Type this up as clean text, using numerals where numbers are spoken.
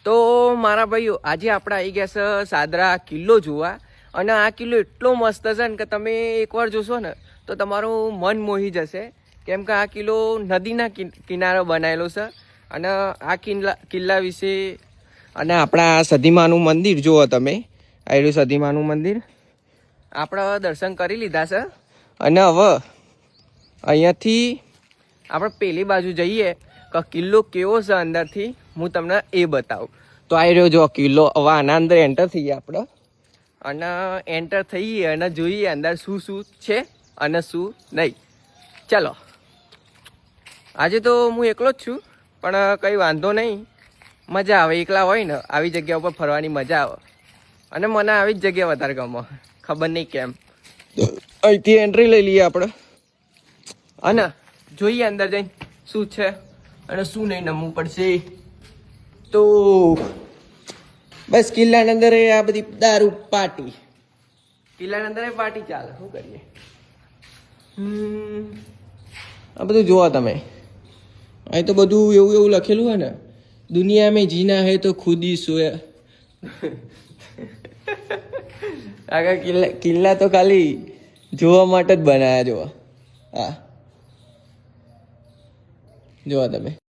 તો મારા ભાઈઓ આજે આપણે આવી ગયા છે સાદરા કિલ્લો જોવા, અને આ કિલ્લો એટલો મસ્ત છે ને કે તમે એકવાર જોશો ને તો તમારું મન મોહી જશે, કેમ કે આ કિલ્લો નદીના કિનારે બનાવેલો છે. અને આ કિલ્લા વિશે અને આપણા સધીમાનું મંદિર જુઓ તમે, આયરું સધીમાનું મંદિર આપણે દર્શન કરી લીધા છે. અને હવે અહીંયાથી આપણે પેલી બાજુ જઈએ કે કિલ્લો કેવો છે અંદરથી હું તમને એ બતાવું. તો આવી રહ્યો જો કિલ્લો. હવે આના અંદર એન્ટર થઈએ આપણે, અને એન્ટર થઈએ અને જોઈએ અંદર શું શું છે અને શું નહીં. ચાલો. આજે તો હું એકલો જ છું, પણ કંઈ વાંધો નહીં, મજા આવે. એકલા હોય ને આવી જગ્યા ઉપર ફરવાની મજા આવે, અને મને આવી જ જગ્યા વધારે ગમે, ખબર નહીં કેમ. અહીંથી એન્ટ્રી લઈ લઈએ આપણે અને જોઈએ અંદર જઈને શું છે અને શું નહીં નમવું પડશે. તો બસ કિલ્લાની અંદર આ બધી દારૂ પાર્ટી, કિલ્લાની અંદર પાર્ટી ચાલે, શું કરીએ. આ બધું જોવા તમે, અહીં તો બધું એવું એવું લખેલું હોય ને, દુનિયા મેં જીના હે તો ખુદ ही સોયા. આગળ કિલ્લા તો ખાલી જોવા માટે જ બનાવ્યા. જોવા, હા જોવા તમે.